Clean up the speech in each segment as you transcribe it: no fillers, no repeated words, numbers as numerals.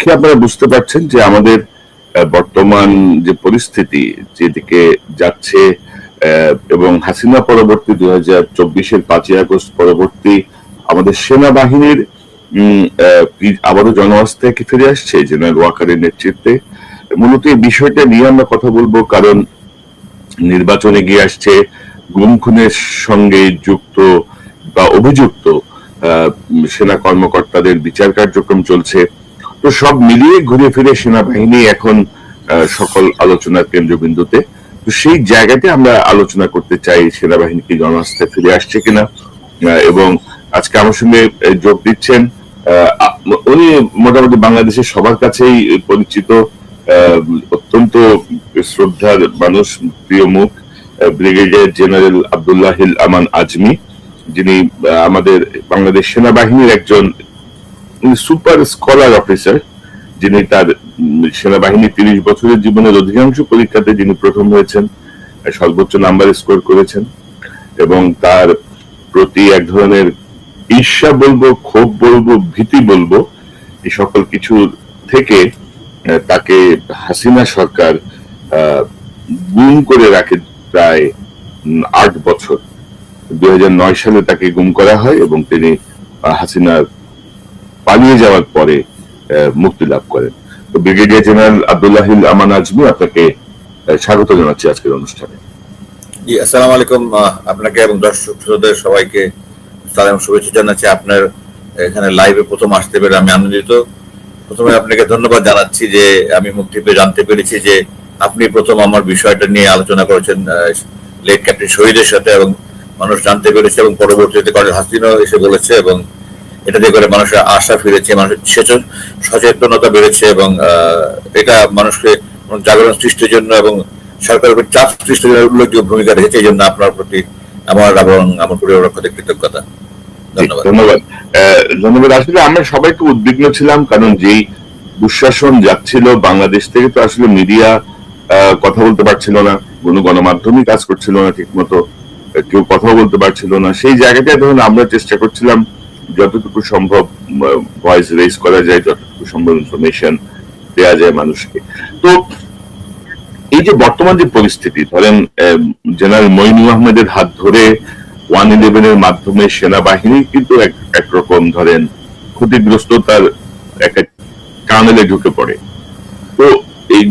দেখে আপনারা বুঝতে পারছেন যে আমাদের বর্তমান যে পরিস্থিতি যেদিকে যাচ্ছে, এবং হাসিনা পরবর্তী 2024-এর 5ই আগস্ট পরবর্তী আমাদের সেনাবাহিনীর আবারও জনআস্থায় ফিরে আসছে জেনারেল ওয়াকারের নেতৃত্বে। মূলত এই বিষয়টা নিয়ে আমরা কথা বলবো, কারণ নির্বাচনে গিয়ে আসছে, গুম খুনের সঙ্গে যুক্ত বা অভিযুক্ত সেনা কর্মকর্তাদের বিচার কার্যক্রম চলছে। তো সব মিলিয়ে ঘুরে ফিরে সেনাবাহিনী এখন সকল আলোচনার কেন্দ্রবিন্দুতে। তো সেই জায়গাতে আমরা আলোচনা করতে চাই সেনাবাহিনী কি জনআস্থায় ফিরে আসছে কিনা। এবং আজকে আমার সঙ্গে যোগ দিচ্ছেন উনি মোটামুটি বাংলাদেশের সবার কাছেই পরিচিত, অত্যন্ত শ্রদ্ধার মানুষ, প্রিয় মুখ, ব্রিগেডিয়ার জেনারেল আব্দুল্লাহিল আমান আজমি, যিনি আমাদের বাংলাদেশ সেনাবাহিনীর একজন সুপার স্কলার অফিসার, যিনি তার সেনাবাহিনী 30 বছরের জীবনের অধিকাংশ পরীক্ষাতে যিনি প্রথম হয়েছেন, সর্বোচ্চ নাম্বার স্কোর করেছেন, এবং তার প্রতি এক ধরনের ঈর্ষা বলবো, ক্ষোভ বলবো, ভীতি বলবো, এই সকল কিছু থেকে তাকে হাসিনা সরকার গুম করে রাখে প্রায় 8 বছর। 2009 সালে তাকে গুম করা হয় এবং তিনি হাসিনার পালিয়ে যাওয়ার পরে মুক্তি লাভ করেন। তো ব্রিগেডিয়ার জেনারেল আব্দুল্লাহিল আমান আজমি, আপনাকে স্বাগত জানাচ্ছি আজকের অনুষ্ঠানে। জি, আসসালামু আলাইকুম। আপনাকে এবং দর্শক শ্রোতাদের সবাইকে সালাম, শুভেচ্ছা জানাচ্ছি। আপনার এখানে লাইভে প্রথম আসতে পেরে আমি আনন্দিত। প্রথমে আপনাকে ধন্যবাদ জানাচ্ছি যে আমি মুক্তি পেয়ে জানতে পেরেছি যে আপনি প্রথম আমার বিষয়টা নিয়ে আলোচনা করেছেন লেট ক্যাপ্টেন শহীদের সাথে, এবং মানুষ জানতে পেরেছে, এবং পরবর্তীতে কর্নেল হাসিনাও এসে বলেছে, এবং এটা দিয়ে করে মানুষের আশা ফিরেছে, মানুষের সচেতনতা বেড়েছে, এবং এটা মানুষকে জাগরণ সৃষ্টির জন্য এবং সরকারের উপর চাপ সৃষ্টির জন্য উল্লেখযোগ্য ভূমিকা রেখেছে। এই জন্য আপনার প্রতি আমার এবং আমার পরিবারের পক্ষ থেকে কৃতজ্ঞতা। ধন্যবাদ। ধন্যবাদ। আসলে আমরা সবাই তো উদ্বিগ্ন ছিলাম, কারণ যেই দুঃশাসন যাচ্ছিল বাংলাদেশ থেকে, তো আসলে মিডিয়া কথা বলতে পারছিল না, কোনো গণমাধ্যমই কাজ করছিল না ঠিক মতো, কেউ কথা বলতে পারছিল না। সেই জায়গাটায় ধরুন আমরা চেষ্টা করছিলাম যতটুকু সম্ভব ভয়েস রেজ করা যায়, যতটুকু সম্ভব ইনফরমেশন দেওয়া যায় মানুষকে। তো এই যে বর্তমান যে পরিস্থিতি, ধরেন জেনারেল মঈনুল আহমেদের হাত ধরে 111 এর মাধ্যমে সেনাবাহিনী কিন্তু একরকম ধরেন ক্ষতিগ্রস্ততার একটা টানেলে ঢুকে পড়ে। তো এই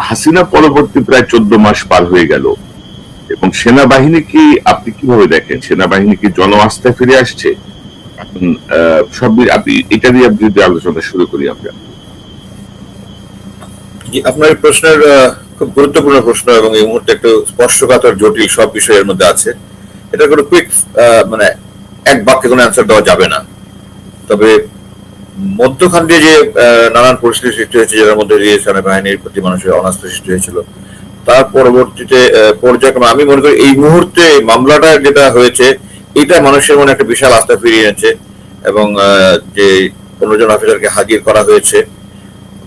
হাসিনা পরবর্তী প্রায় 14 মাস পার হয়ে গেল, এবং সেনাবাহিনী কি আপনি কিভাবে দেখেন? সেনাবাহিনী কি জনআস্থায় ফিরে আসছে? এখন সব আপনি এটা দিয়ে আপনি যদি আলোচনা শুরু করি আমরা। আপনার প্রশ্নের খুব গুরুত্বপূর্ণ প্রশ্ন, এবং এই মুহূর্তে একটু স্পর্শকাতর জটিল সব বিষয়ের মধ্যে আছে। এটা কোনো কুইক মানে এক বাক্যে কোনো অ্যান্সার দেওয়া যাবে না। তবে মধ্যখান দিয়ে যে নানান পরিস্থিতি সৃষ্টি হয়েছে, যার মধ্যে দিয়ে সেনাবাহিনীর প্রতি মানুষের অনাস্থা সৃষ্টি হয়েছিল, তার পরবর্তীতে পর্যায়ক্রমে আমি মনে করি এই মুহূর্তে মামলাটা যেটা হয়েছে, এটা মানুষের মনে একটা বিশাল আস্থা ফিরিয়ে এনেছে, এবং যে 15 জন অফিসারকে হাজির করা হয়েছে,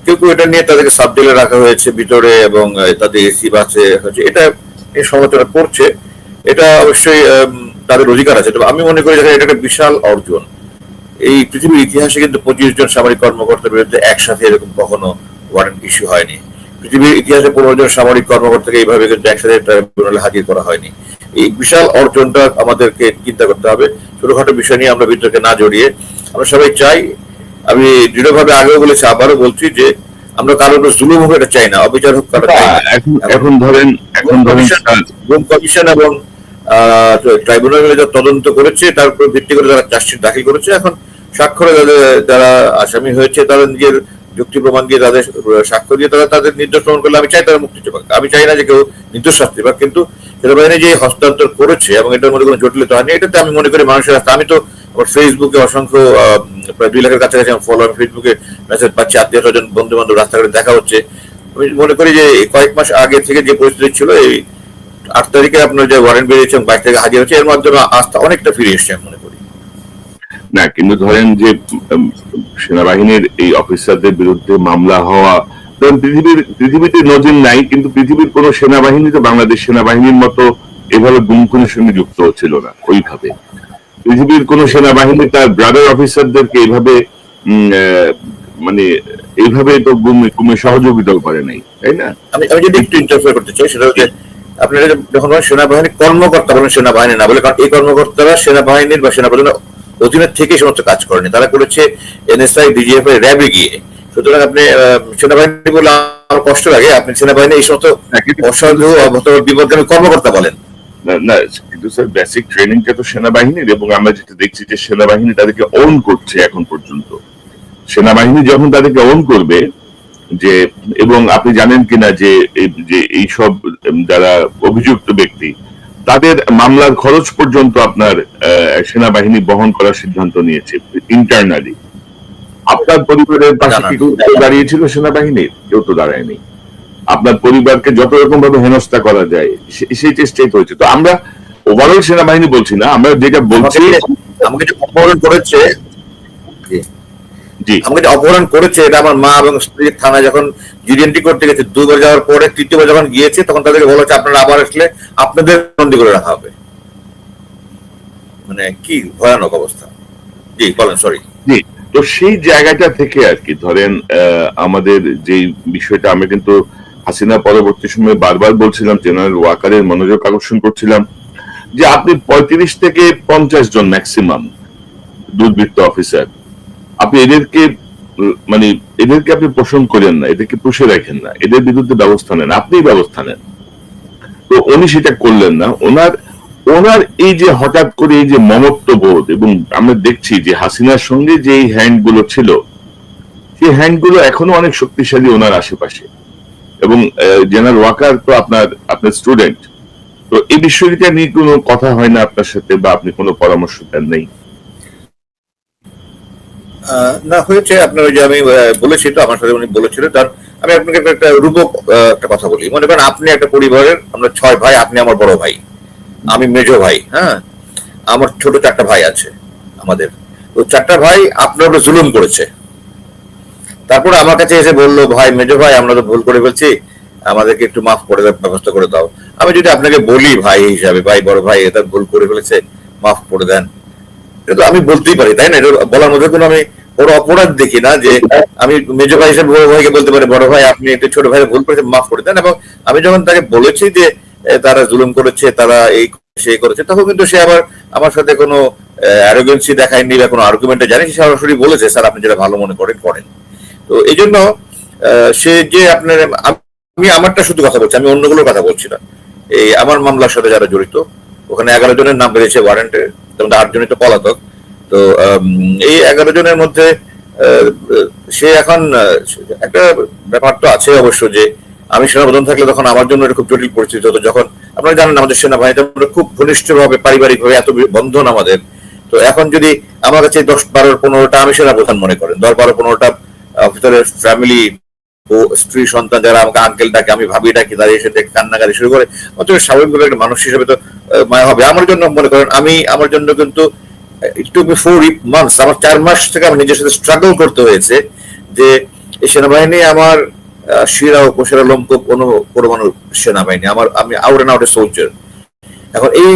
কেউ কেউ এটা নিয়ে তাদেরকে সাব জেলে রাখা হয়েছে ভিতরে, এবং তাদের এসি বাসে হয়েছে, এটা এই সমালোচনা করছে। এটা অবশ্যই তাদের অধিকার আছে। তবে আমি মনে করি এটা একটা বিশাল অর্জন। এই পৃথিবীর ইতিহাসে কিন্তু 25 জন সামরিক কর্মকর্তার বিরুদ্ধে একসাথে এরকম কখনো ওয়ারেন্ট ইস্যু হয়নি। পৃথিবীর ইতিহাসে 15 জন সামরিক কর্মকর্তাকে এইভাবে কিন্তু একসাথে ট্রাইব্যুনালে হাজির করা হয়নি। এই বিশাল অর্জনটা আমাদেরকে চিন্তা করতে হবে। ছোটখাটো বিষয় নিয়ে আমরা বিতর্কে না জড়িয়ে আমরা সবাই চাই, আমি দৃঢ়ভাবে আগেও বলেছি, আবারও বলছি যে আমরা কারোর উপর জুলুম হোক এটা চাই না, অবিচার হোক কারো চাই না। এখন ধরেন কমিশন এবং ট্রাইব্যুনাল যা তদন্ত করেছে, তার উপর ভিত্তি করে তারা চার্জশিট দাখিল করেছে। এখন স্বাক্ষরে যারা আসামি হয়েছে তারা নিজের যুক্তি প্রমাণ দিয়ে তাদের সাক্ষ্য দিয়ে তারা তাদের নির্দোষ প্রমাণ করলে আমি চাই তারা মুক্তি পাক। আমি চাই না যে কেউ নির্দোষ শাস্তি পাক, কিন্তু সেনাবাহিনী যে হস্তান্তর করেছে এবং এটার মধ্যে কোনো জটিলতা হয়নি, এটাতে আমি মনে করি মানুষের রাস্তা। আমি তো আমার ফেসবুকে অসংখ্য প্রায় 2 লাখের কাছাকাছি ফলোয়ার, ফেসবুকে মেসেজ পাচ্ছি, আত্মীয় স্বজন বন্ধু বান্ধব রাস্তাঘাটে দেখা হচ্ছে। আমি মনে করি যে কয়েক মাস আগে থেকে যে পরিস্থিতি ছিল, এই 8 তারিখে আপনার যে ওয়ারেন্ট বেরিয়েছে এবং 22 তারিখে হাজির হচ্ছে, এর মাধ্যমে আস্থা অনেকটা ফিরে এসছে আমি মনে করি। না, কিন্তু ধরেন যে সেনাবাহিনীর এই অফিসারদের বিরুদ্ধে মামলা হওয়া, পৃথিবীতে নজির নাই, কিন্তু পৃথিবীর কোন সেনাবাহিনী তো বাংলাদেশ সেনাবাহিনীর মতো এভাবে গুম খুনের সঙ্গে যুক্ত হচ্ছিল না ওইভাবে। পৃথিবীর কোন সেনাবাহিনী তার ব্রাদার অফিসারদেরকে এইভাবে মানে এইভাবে তো গুমে সহযোগিতাও করে নাই, তাই না? আমি আমি যদি একটু ইন্টারফেয়ার করতে চাই, সেটা হচ্ছে আপনারা যখন বলেন সেনাবাহিনী কর্মকর্তা বলেন, সেনাবাহিনী না বলে, কারণ এই কর্মকর্তারা সেনাবাহিনীর বা সেনাপ্রধানের অধীনে থেকে সমস্ত কাজ করেনি, তারা করেছে এনএসআই, ডিজিএফ, র্যাবে গিয়ে। সুতরাং আপনি সেনাবাহিনী বলে আমার কষ্ট লাগে, আপনি সেনাবাহিনী এই সমস্ত অসাধু বিপদগামী কর্মকর্তা বলেন। না, কিন্তু স্যার বেসিক ট্রেনিংটা তো সেনাবাহিনীর, এবং আমরা যেটা দেখছি যে সেনাবাহিনী তাদেরকে ওন করছে এখন পর্যন্ত। সেনাবাহিনী যখন তাদেরকে ওন করবে, যে এবং আপনি জানেন কিনা যে এইসব যারা অভিযুক্ত ব্যক্তি, তাদের মামলার খরচ পর্যন্ত আপনার সেনাবাহিনী বহন করার সিদ্ধান্ত নিয়েছে ইন্টারনালি। আপনার পরিবারের পাশে কি কেউ দাঁড়িয়েছিল সেনাবাহিনীর? কেউ তো দাঁড়ায়নি। আপনার পরিবারকে যত রকম ভাবে হেনস্থা করা যায় সেই চেষ্টাই হয়েছে। তো আমরা ওভারঅল সেনাবাহিনী বলছি না, আমরা যেটা বলছি, আমাকে যে অপহরণ করেছে, জি, আমাকে যে অপহরণ করেছে, এটা আমার মা এবং স্ত্রী থানায় যখন জিডি করতে গেছে, দুবার যাওয়ার পরে তৃতীয়বার যখন গিয়েছে, তখন তাদেরকে বলা হচ্ছে আপনারা আবার আসলে আপনাদের বন্দী করে রাখা হবে। মানে কি ভয়ানক অবস্থা। জি বলেন, সরি। জি। তো সেই জায়গাটা থেকে আর কি ধরেন আমাদের যে বিষয়টা, আমরা কিন্তু হাসিনা পরবর্তী সময়ে বারবার বলছিলাম, জেনারেল ওয়াকারের মনোযোগ আকর্ষণ করছিলাম যে আপনি 35 থেকে 50 জন ম্যাক্সিমাম দুর্বৃত্ত অফিসার, আপনি এদেরকে মানে এদেরকে আপনি পোষণ করেন না, এদেরকে পুষে রাখেন না, এদের বিরুদ্ধে ব্যবস্থা নেন, আপনি ব্যবস্থা নেন। তো উনি সেটা করলেন না। ওনার এই যে হঠাৎ করে এই যে মমত্ব বোধ, এবং আমরা দেখছি যে হাসিনার সঙ্গে যে হ্যান্ড গুলো ছিল, সেই হ্যান্ড গুলো এখনো অনেক শক্তিশালী ওনার আশেপাশে। এবং জেনারেল ওয়াকার তো আপনার স্টুডেন্ট, তো এই বিষয়টা নিয়ে কোনো কথা হয় না আপনার সাথে, বা আপনি কোনো পরামর্শ দেন নেই? না, হয়েছে। আপনার ওই যে আমি বলেছি তো, আমার সাথে উনি বলেছিল, তার আমি আপনাকে একটা রূপক একটা কথা বলি। মনে করেন আপনি একটা পরিবারের, আমরা 6 ভাই, আপনি আমার বড় ভাই, আমি মেজো ভাই, হ্যাঁ, আমার ছোট 4টা ভাই আছে আমাদের। তো 4টা ভাই আপনার উপরে জুলুম করেছে, তারপর আমার কাছে এসে বললো, ভাই মেজো ভাই আমরা তো ভুল করে ফেলছি, আমাদেরকে একটু মাফ করে ব্যবস্থা করে দাও। আমি যদি আপনাকে বলি ভাই হিসাবে, ভাই বড় ভাই এটা ভুল করে ফেলেছে, মাফ করে দেন, এটা তো আমি বলতেই পারি, তাই না? এটা বলার মধ্যে কোনো আমি বড় অপরাধ দেখি না, যে আমি মেজো ভাই হিসেবে বড় ভাইকে বলতে পারি, বড় ভাই আপনি একটু ছোট ভাইয়ের ভুল করেছে, মাফ করে দেন। এবং আমি যখন তাকে বলেছি যে তারা জুলুম করেছে, তারা এই সেই করেছে, তখন কিন্তু সে আবার আমার সাথে কোনো অ্যারোগেন্সি দেখায়নি বা কোনো আর্গুমেন্টে জানি, সে সরাসরি বলেছে স্যার আপনি যেটা ভালো মনে করেন করেন। তো এই জন্য সে যে আপনার, আমি আমারটা শুধু কথা বলছি, আমি অন্যগুলোর কথা বলছি না। এই আমার মামলার সাথে যারা জড়িত, ওখানে 11 জনের নাম বেরিয়েছে ওয়ারেন্টে, যেমন 8 জনই তো পলাতক। তো এই 11 জনের মধ্যে সে এখন একটা ব্যাপার তো আছে অবশ্য, যে আমি সেনাপ্রধান থাকলে তখন আমার জন্য এটা খুব জটিল পরিস্থিতি হতো। যখন আপনারা জানেন আমাদের সেনাবাহিনীতে আমরা খুব ঘনিষ্ঠভাবে পারিবারিক ভাবে এত বন্ধন আমাদের। তো এখন যদি আমার কাছে 10, 12, 15টা, আমি সেনাপ্রধান মনে করেন, 10, 12, 15টা অফিসারের ফ্যামিলি ও স্ত্রী সন্তান যারা আমাকে আঙ্কেল ডাকে, আমি ভাবি ডাকি, দাঁড়িয়ে এসে দেখে কান্নাকারি শুরু করে, অথচ স্বাভাবিকভাবে একটা মানুষ হিসেবে তো মায়া হবে। আমার জন্য মনে করেন, আমার জন্য কিন্তু it took me 4 months, আমার 4 মাস থেকে আমার নিজের সাথে স্ট্রাগল করতে হয়েছে, যে এই সেনাবাহিনী আমার শিরা উপশিরা লোমকূপ পরমাণু সেনাবাহিনী, আমি out and out a soldier. এখন এই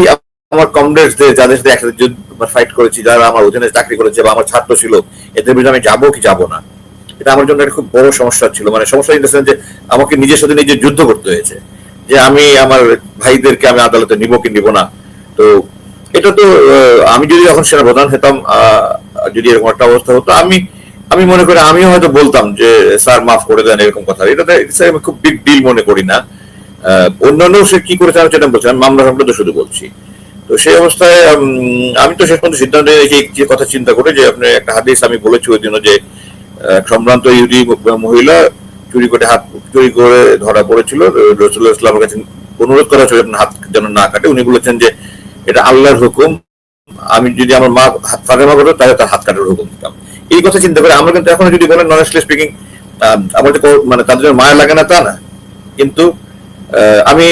আমার কমরেডসদের যাদের সাথে একসাথে ফাইট করেছি, যারা আমার অধীনে চাকরি করেছে বা আমার ছাত্র ছিল, এদের বিরুদ্ধে আমি যাবো কি যাবো না, এটা আমার জন্য একটা খুব বড় সমস্যা ছিল। মানে সমস্যা ইন দ্য সেন্স যে আমাকে নিজের সাথে নিজে যুদ্ধ করতে হয়েছে, যে আমি আমার ভাইদেরকে আমি আদালতে নিব কি নিব না। তো এটা তো আমি যদি এখন সেনাপ্রধান হতাম, যদি এরকম একটা অবস্থা হতো, আমি মনে করি আমিও হয়তো বলতাম যে স্যার মাফ করে দেন, এরকম কথা। এটাতে আমি খুব বিগ ডিল মনে করি না। অন্যান্য সে কি করেছে আমি সেটা বলছি, আমি মামলা সম্পর্কে শুধু বলছি। তো সেই অবস্থায় আমি তো শেষ পর্যন্ত সিদ্ধান্ত নিয়েছি যে কথা চিন্তা করে, যে আপনি একটা হাদিস আমি বলেছি ওই দিনও, যে সম্ভ্রান্ত ইহুদি মহিলা চুরি করে ধরা পড়েছিল, রাসূলুল্লাহ সাল্লাল্লাহু আলাইহি ওয়াসাল্লামের কাছে অনুরোধ করা হয়েছিল হাত যেন না কাটে। উনি বলেছেন যে এটা আল্লাহর হুকুম, আমি যদি আমার মা হাত ফাঁকা করতো তাহলে তার হাত কাটার হুকুম দিতাম। এই কথা চিন্তা করে আমরা কিন্তু এখন যদি বলেন অনেস্টলি স্পিকিং, আমার মানে তাদের জন্য মায়া লাগে না তা না, কিন্তু আমি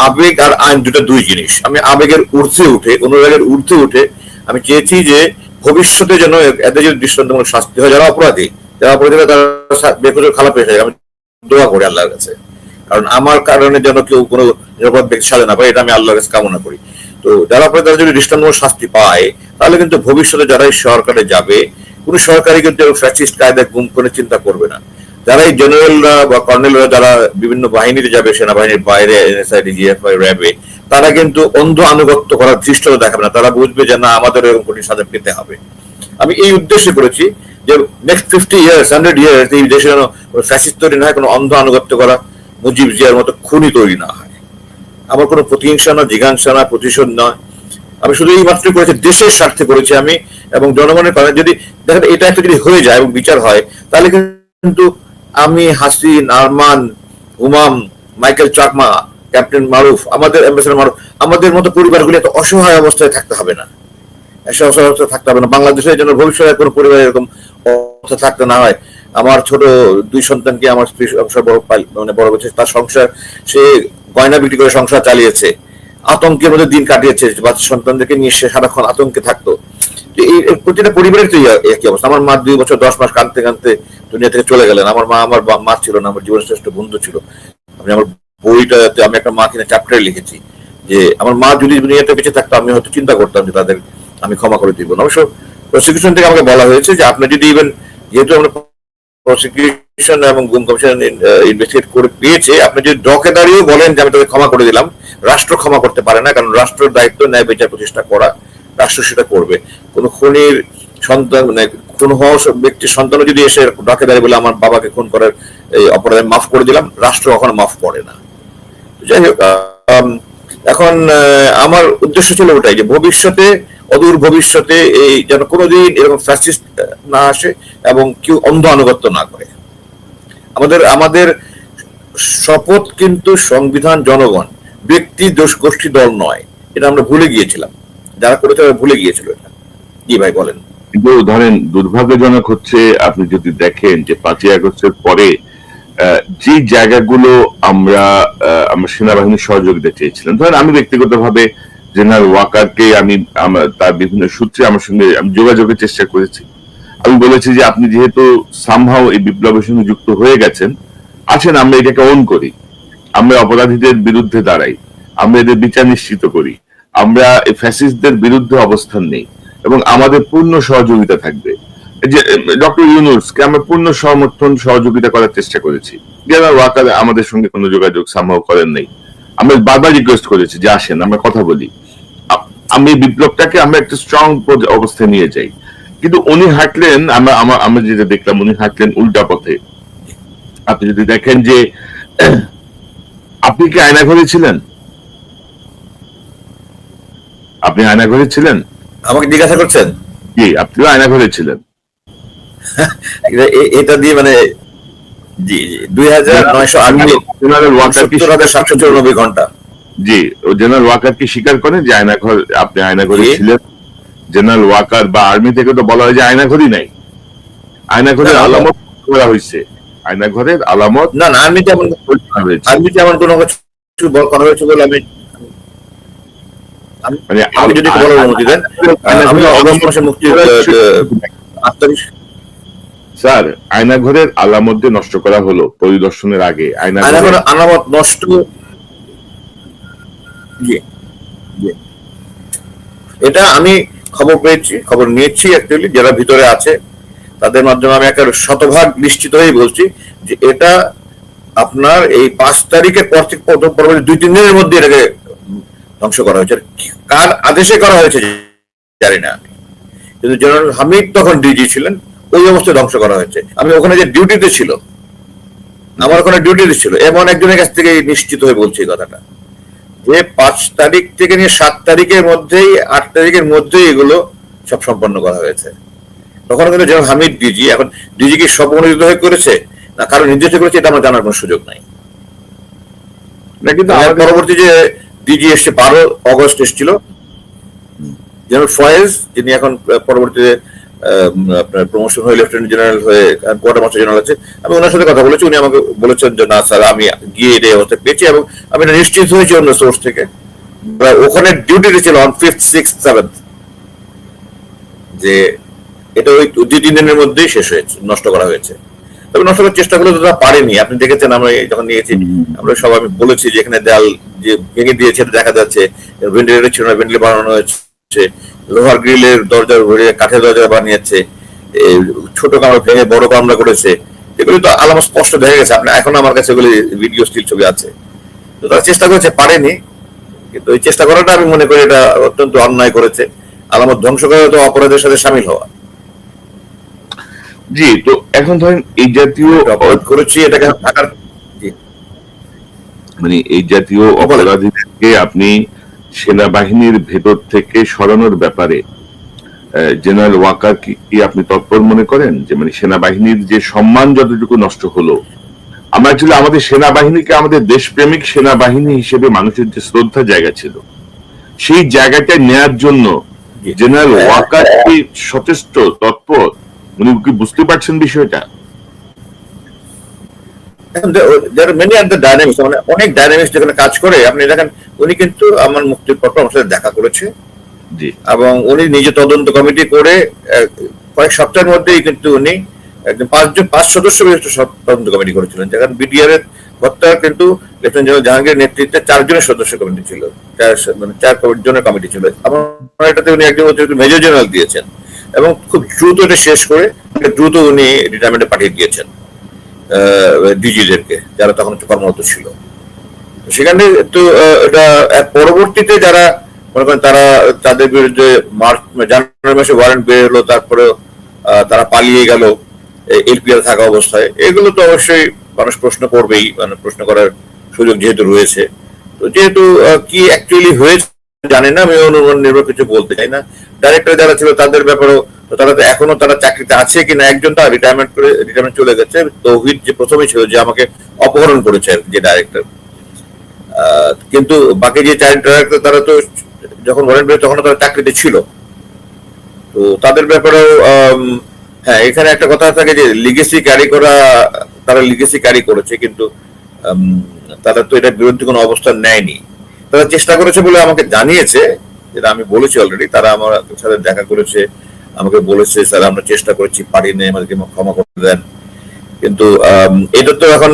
আবেগ আর আইন দুই জিনিস। আমি আবেগের ঊর্ধ্বে উঠে, অনুরাগের ঊর্ধ্বে উঠে আমি চেয়েছি যে ভবিষ্যতে যেন এদের যদি দৃষ্টান্তমূলক শাস্তি হয়, যারা অপরাধী তারা বেকসুর খারাপ হয়ে যায়, আমি দোয়া করি আল্লাহর কাছে। কারণ আমার কারণে যেন কেউ কোনো নিরাপদ ব্যক্তি সাজা না পায়, এটা আমি আল্লাহর কাছে কামনা করি। তো যারা অপরাধী তারা যদি দৃষ্টান্তমূলক শাস্তি পায়, তাহলে কিন্তু ভবিষ্যতে যারা এই সরকারে যাবে কোন সরকারি কিন্তু ফ্যাসিস্ট কায়দায় গুম করে চিন্তা করবে না। যারা এই জেনারেলরা বা কর্নেলরা যারা বিভিন্ন বাহিনীতে যাবে, সেনাবাহিনীর বাইরে এনএসআই, জিএফআই, র্যাবে, তারা কিন্তু অন্ধ আনুগত্য করার ধৃষ্টতা দেখাবে না। তারা বুঝবে যে না, আমাদের এরকম কঠিন সাজা পেতে হবে। আমি এই উদ্দেশ্যে করেছি যে নেক্সট 50 ইয়ার্স 100 ইয়ার্স এই দেশে যেন ফ্যাসিস্ট তৈরি না হয়, কোনো অন্ধ আনুগত্য করা মুজিব জিয়ার মতো খুনি তৈরি না হয়। আমার কোনো প্রতিহিংসা না, জিজ্ঞাসা না, প্রতিশোধ নয়। আমি শুধু এই মাত্র করেছি, দেশের স্বার্থে করেছি আমি, এবং জনগণের কারণে। যদি দেখেন এটা একটা যদি হয়ে যায় এবং বিচার হয়, তাহলে কিন্তু আমি, হাসিন, আরমান, হুমাম, মাইকেল চাকমা, ক্যাপ্টেন মারুফ, আমাদের অ্যাম্বাসেডর মারুফ, আমাদের মতো পরিবারগুলি এত অসহায় অবস্থায় থাকতে হবে না, অসহায় অবস্থায় থাকতে হবে না। বাংলাদেশের জন্য ভবিষ্যতে কোনো পরিবার এরকম অবস্থা থাকতে না হয়। আমার ছোট 2 সন্তানকে আমার স্ত্রী মানে বড় করছে, তার সংসার, সে গয়না বিক্রি করে সংসার চালিয়েছে, আতঙ্কের মধ্যে দিন কাটিয়েছে, বাচ্চা সন্তানদেরকে নিয়ে সে সারাক্ষণ আতঙ্কে থাকতো। এই প্রতিটা পরিবারের তো একই অবস্থা। আমার মা 2 বছর 10 মাস কাঁদতে কাঁদতে দুনিয়া থেকে চলে গেলেন। আমার মা ছিল না, আমার জীবনের শ্রেষ্ঠ বন্ধু ছিল। আমি আমার বইটাতে আমি একটা মা কিনে চ্যাপ্টারে লিখেছি যে আমার মা যদি দুনিয়াতে বেঁচে থাকতো, আমি হয়তো চিন্তা করতাম যে তাদের আমি ক্ষমা করে দিব না। অবশ্য প্রসিকিউশন থেকে আমাকে বলা হয়েছে যে আপনি যদি ইভেন, যেহেতু আমরা প্রসিকিউশন এবং গুম কমিশন ইনভেস্টিগেট করে পেয়েছে, আপনি যদি ডকে দাঁড়িয়েও বলেন যে আমি তাকে ক্ষমা করে দিলাম, রাষ্ট্র ক্ষমা করতে পারে না, কারণ রাষ্ট্রের দায়িত্ব ন্যায় বিচার প্রতিষ্ঠা করা, রাষ্ট্র সেটা করবে। কোন খুনির সন্তান, মানে খুন হওয়া ব্যক্তির সন্তানও যদি এসে ডকে দাঁড়িয়ে বলে আমার বাবাকে খুন করার এই অপরাধে মাফ করে দিলাম, রাষ্ট্র কখনো মাফ করে না। যাই হোক, এখন আমার উদ্দেশ্য ছিল ওটাই যে ভবিষ্যতে, অদূর ভবিষ্যতে এই যেন কোনোদিন এরকম ফ্যাসিস্ট না আসে এবং কেউ অন্ধ আনুগত্য না করে। আমাদের শপথ কিন্তু সংবিধান, জনগণ, ব্যক্তি গোষ্ঠী দল নয়। এটা আমরা ভুলে গিয়েছিলাম, যারা করেছে তারা ভুলে গিয়েছিল এটা। জি ভাই বলেন। কিন্তু ধরেন দুর্ভাগ্যজনক হচ্ছে, আপনি যদি দেখেন যে 5ই আগস্টের পরে যে জায়গাগুলো আমরা সেনাবাহিনীর সহযোগিতা চেয়েছিলাম, ধরেন আমি ব্যক্তিগতভাবে জেনারেল ওয়াকারকে আমি তার বিভিন্ন সূত্রে আমার সঙ্গে আমি যোগাযোগের চেষ্টা করেছি। আমি বলেছি যে আপনি যেহেতু সামহাও এই বিপ্লবের সঙ্গে যুক্ত হয়ে গেছেন, আসেন আমরা এটাকে অন করি, আমরা অপরাধীদের বিরুদ্ধে দাঁড়াই, আমরা এদের বিচার নিশ্চিত করি, আমরা এই ফ্যাসিস্টদের বিরুদ্ধে অবস্থান নেই এবং আমাদের পূর্ণ সহযোগিতা থাকবে। যে ডক্টর ইউনূসকে আমরা পূর্ণ সমর্থন সহযোগিতা করার চেষ্টা করেছি। জেনারেল ওয়াকার আমাদের সঙ্গে কোনো যোগাযোগ সামহাও করেন নাই। আমরা বারবার রিকোয়েস্ট করেছি যে আসেন আমরা কথা বলি, আমি বিপ্লবটাকে আমরা একটা স্ট্রং অবস্থায় নিয়ে যাই। কিন্তু উনি হাঁটলেন, আমরা যেটা দেখলাম, উনি হাঁটলেন উল্টা পথে। আপনি যদি দেখেন যে আপনি কি আয়নাঘরে ছিলেন? আপনি আয়নাঘরে ছিলেন? আমাকে জিজ্ঞাসা করছেন? জি, আপনিও আয়নাঘরে ছিলেন। এটা দিয়ে মানে জি 2998 ঘন্টা। জি, ও জেনারেল ওয়াকার কি স্বীকার করেন যে আপনি আয়নাঘরে ছিলেন? জেনারেল ওয়াকার বা আর্মি থেকে তো বলা হয় যে আয়নাঘরই নাই, আয়নাঘরের আলামত করা হয়েছে, আয়নাঘরের আলামত না না, আর্মিতে এমন কোনো কিছু করা হয়েছে বলে মানে আমি যদি বলার অনুমতি দেন, আমি অগস্ট মাসে মুক্তি স্যার, আয়নাঘরের আলামত নষ্ট করা হলো পরিদর্শনের আগে। আয়নাঘরের আলামত নষ্ট, এটা আমি খবর পেয়েছি, খবর নিয়েছি অ্যাকচুয়ালি, যারা ভিতরে আছে তাদের মাধ্যমে আমি একটা শতভাগ নিশ্চিত হয়ে বলছি যে এটা আপনার এই 5 তারিখের পর থেকে পরবর্তী 2-3 দিনের মধ্যে এটাকে ধ্বংস করা হয়েছে। কার আদেশে করা হয়েছে জানি না, কিন্তু জেনারেল হামিদ তখন ডিজি ছিলেন, ওই অবস্থায় ধ্বংস করা হয়েছে। আমি ওখানে যে ডিউটিতে ছিল, আমার ওখানে ডিউটিতে ছিল এমন একজনের কাছ থেকে নিশ্চিত হয়ে বলছি এই কথাটা, যে 5 তারিখ থেকে নিয়ে 7 তারিখের মধ্যেই, 8 তারিখের মধ্যেই এগুলো সব সম্পন্ন করা হয়েছে। তখন কিন্তু জেনারেল হামিদ ডিজি, এখন ডিজি কি সব অনুমোদিত হয়ে করেছে না কারো নির্দেশ করেছে, এটা আমার জানার কোনো সুযোগ নাই। না, কিন্তু পরবর্তী যে ডিজি এসছে 12 অগস্ট এসেছিল, জেনারেল ফয়েজ, যিনি এখন পরবর্তীতে আপনার প্রমোশন হয়ে লেফটেন্যান্ট জেনারেল হয়ে কোয়ার্টার মাস্টার জেনারেল আছে। আমি ওনার সাথে কথা বলেছি, উনি আমাকে বলেছেন যে না স্যার, আমি গিয়ে এই অবস্থা পেয়েছি এবং আমি এটা নিশ্চিত হয়েছি অন্য সোর্স থেকে। ওখানে ডিউটিতে ছিল অন 5th, 6th, 7th, যে এটা ওই 2-3 দিনের মধ্যেই শেষ হয়েছে, নষ্ট করা হয়েছে। তবে নষ্ট করার চেষ্টা করলে তো তারা পারেনি। আপনি দেখেছেন, আমরা যখন নিয়েছি, আমরা সবাই আমি বলেছি যে এখানে দেয়াল যে ভেঙে দিয়েছে দেখা যাচ্ছে, ভেন্টিলেটর ছিল না, ভেন্টিলেটর বানানো হয়েছে, লোহার গ্রিলের দরজা কাঠের দরজা বানিয়েছে, এই ছোট কামরা ভেঙে বড় কামরা করেছে, এগুলি তো আলামত স্পষ্ট দেখা গেছে। আপনি এখন আমার কাছে এগুলি ভিডিও স্টিল ছবি আছে। তো তারা চেষ্টা করেছে, পারেনি, কিন্তু ওই চেষ্টা করাটা আমি মনে করি এটা অত্যন্ত অন্যায় করেছে। আলামত ধ্বংস করা তো অপরাধের সাথে সামিল হওয়া। জি, তো এখন ধরেন এই জাতীয় অপরাধ করেছি, এটাকে ঢাকার মানে এই জাতীয় অপরাধীদেরকে আপনি সেনাবাহিনীর ভেতর থেকে সরানোর ব্যাপারে জেনারেল ওয়াকার কি আপনি তৎপর মনে করেন? যে মানে সেনাবাহিনীর যে সম্মান যতটুকু নষ্ট হলো, আমরা অ্যাকচুয়ালি আমাদের সেনাবাহিনীকে আমাদের দেশপ্রেমিক সেনাবাহিনী হিসেবে মানুষের যে শ্রদ্ধা জায়গা ছিল, সেই জায়গাটা নেয়ার জন্য জেনারেল ওয়াকার কি সচেষ্ট তৎপর? উনি কি বুঝতে পারছেন বিষয়টা? মানে অনেক ডাইনামিক্স যেখানে কাজ করে। আপনি দেখেন, উনি কিন্তু আমার মুক্তির পর আমার সাথে দেখা করেছে, জি, এবং উনি নিজে তদন্ত কমিটি করে কয়েক সপ্তাহের মধ্যেই কিন্তু উনি একজন 5 সদস্য বিশিষ্ট তদন্ত কমিটি করেছিলেন। যেখানে বিডিআর এর হত্যার কিন্তু লেফটেন্যান্ট জেনারেল জাহাঙ্গীরের নেতৃত্বে 4 জনের সদস্য কমিটি ছিল, 4 জনের কমিটি ছিল। আমার এটাতে উনি একজন মেজর জেনারেল দিয়েছেন, এবং খুব দ্রুত এটা শেষ করে দ্রুত উনি রিটায়ারমেন্টে পাঠিয়ে দিয়েছেন ডিজিদেরকে, যারা তখন কর্মরত ছিল। সেখানে তো এটা পরবর্তীতে যারা মনে করেন তারা তাদের বিরুদ্ধে জানুয়ারি মাসে ওয়ারেন্ট বের হলো, তারপরে তারা পালিয়ে গেল এলপিআর থাকা অবস্থায়, এগুলো তো অবশ্যই মানুষ প্রশ্ন করবেই, মানে প্রশ্ন করার সুযোগ যেহেতু রয়েছে। তো যেহেতু কি অ্যাকচুয়ালি হয়েছে জানি না, আমি অনুমান নির্ভর কিছু বলতে চাই না। ডাইরেক্টর যারা ছিল তাদের ব্যাপারেও তারা তো এখনো তারা চাকরিতে আছে কিনা, একজন তার রিটায়ারমেন্ট চলে গেছে, তৌহিদ যে প্রথমে ছিল যে আমাকে অপহরণ করেছে যে ডাইরেক্টর, কিন্তু বাকি যে 4 ডাইরেক্টর তারা তো যখন ওয়ারেন্ট বের তখন তারা চাকরিতে ছিল। তো তাদের ব্যাপারেও হ্যাঁ, এখানে একটা কথা থাকে যে লিগেসি ক্যারি করা, তারা লিগেসি ক্যারি করেছে, কিন্তু তারা তো এটার বিরুদ্ধে কোনো অবস্থান নেয়নি। তারা চেষ্টা করেছে বলে আমাকে জানিয়েছে, যেটা আমি বলেছি অলরেডি। তারা আমার সাথে দেখা করেছে, আমাকে বলেছে স্যার আমরা চেষ্টা করেছি, পারিনি, আমাদেরকে ক্ষমা করে দেন। কিন্তু এটা তো এখন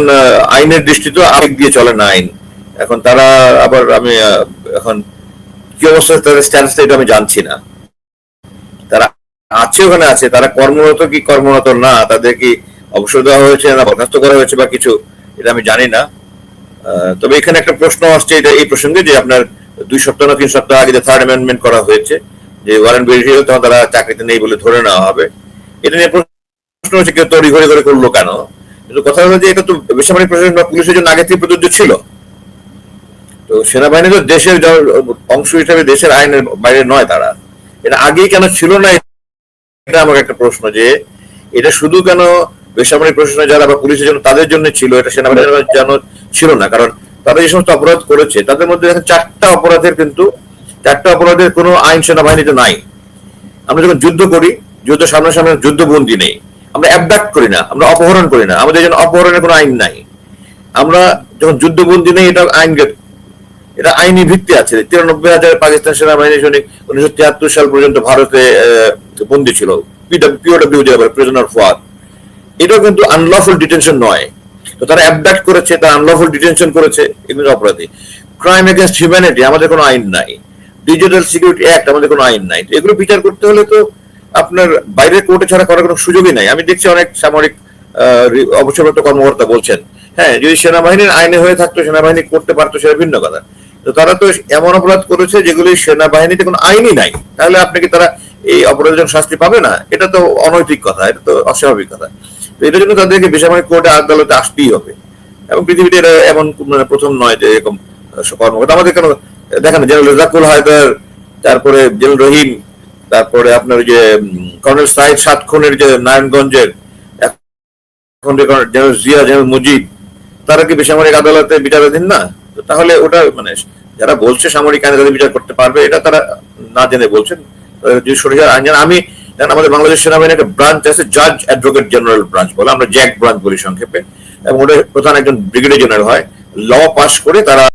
আইনের দৃষ্টিতে আবেগ দিয়ে চলে না আইন। এখন তারা আবার আমি এখন কি অবস্থা তাদের স্ট্যাটাসটা এটা আমি জানছি না। তারা আছে ওখানে আছে, তারা কর্মরত কি কর্মরত না, তাদের কি অবসর দেওয়া হয়েছে না বরখাস্ত করা হয়েছে বা কিছু, এটা আমি জানি না। তবে এখানে একটা প্রশ্ন আসছে এটা এই প্রসঙ্গে যে আপনার 2 সপ্তাহ না 3 সপ্তাহ আগে যে 3rd অ্যামেন্ডমেন্ট করা হয়েছে, যে ওয়ারেন্ট বেরিয়ে তখন তারা চাকরিতে নেই বলে ধরে নেওয়া হবে, এটা নিয়ে প্রশ্ন হচ্ছে কেউ তড়ি ঘড়ি করে করলো কেন। কিন্তু কথা হলো যে এটা তো বেসামরিক প্রশাসন বা পুলিশের জন্য আগে থেকে প্রযোজ্য ছিল। তো সেনাবাহিনী তো দেশের অংশ হিসেবে দেশের আইনের বাইরে নয়, তারা এটা আগেই কেন ছিল না, এটা আমার একটা প্রশ্ন। যে এটা শুধু কেন বেসামরিক প্রশাসনে যারা বা পুলিশের জন্য তাদের জন্য ছিল, এটা সেনাবাহিনীর জন্য ছিল না? কারণ তারা যে সমস্ত অপরাধ করেছে তাদের মধ্যে দেখেন 4টা অপরাধের কিন্তু 4টা অপরাধের কোনো আইন সেনাবাহিনীতে নাই। আমরা যখন যুদ্ধ করি, যুদ্ধ সামনাসামনি যুদ্ধবন্দী নেই, আমরা অ্যাবডাক্ট করি না, আমরা অপহরণ করি না, আমাদের জন্য অপহরণের কোনো আইন নাই। আমরা যখন যুদ্ধবন্দী নেই, এটা এটা আইনি ভিত্তি আছে। 93,000 পাকিস্তান সেনাবাহিনী সৈনিক 1973 সাল পর্যন্ত ভারতে বন্দী ছিল, পিওডব্লিউ প্রিজনার অফ ওয়ার। এটাও কিন্তু আনলফুল ডিটেনশন নয়। তো তারা অ্যাবডাক্ট করেছে, তারা আনলফুল ডিটেনশন করেছে, এগুলো অপরাধী। ক্রাইম এগেইনস্ট হিউম্যানিটি আমাদের কোনো আইন নাই, ডিজিটাল সিকিউরিটি অ্যাক্ট আমাদের কোনো আইন নাই। এগুলো বিচার করতে হলে তো আপনার বাইরের কোর্টে ছাড়া করার কোনো সুযোগই নাই। আমি দেখছি অনেক সামরিক অবসরপ্রাপ্ত কর্মকর্তা বলছেন, হ্যাঁ যদি সেনাবাহিনীর আইনে হয়ে থাকতো সেনাবাহিনী করতে পারতো, সেটা ভিন্ন কথা। তো তারা তো এমন অপরাধ করেছে যেগুলি সেনাবাহিনীতে কোনো আইনই নাই, তাহলে আপনি কি তারা এই অপরাধের জন্য শাস্তি পাবে না? এটা তো অনৈতিক কথা, এটা তো অস্বাভাবিক কথা। তো এটার জন্য তাদেরকে বেসামরিক কোর্টে আদালতে আসতেই হবে। এবং পৃথিবীতে এটা এমন মানে প্রথম নয় যে এরকম কর্মকর্তা। আমাদের কেন দেখেন, জেনারেল রেজাকুল হায়দার, তারপরে জেনারেল রহিম, তারপরে আপনার যে কর্নেল সাইদ 7 খুনের যে নারায়ণগঞ্জের, এখন জেনারেল জিয়া, জেনারেল মুজিব, তারা কি বেসামরিক আদালতে বিচারাধীন না? তাহলে ওটা মানে যারা বলছে সামরিক আইনে তাদের বিচার করতে পারবে, এটা তারা না জেনে বলছেন। যদি সরিষার আইন জানেন, আমি আমাদের বাংলাদেশ সেনাবাহিনীর একটা ব্রাঞ্চ আছে, জাজ অ্যাডভোকেট জেনারেল ব্রাঞ্চ বলে, আমরা জ্যাক ব্রাঞ্চ বলি সংক্ষেপে, এবং ওটা প্রধান একজন ব্রিগেডিয়ার জেনারেল হয়, ল পাস করে তারা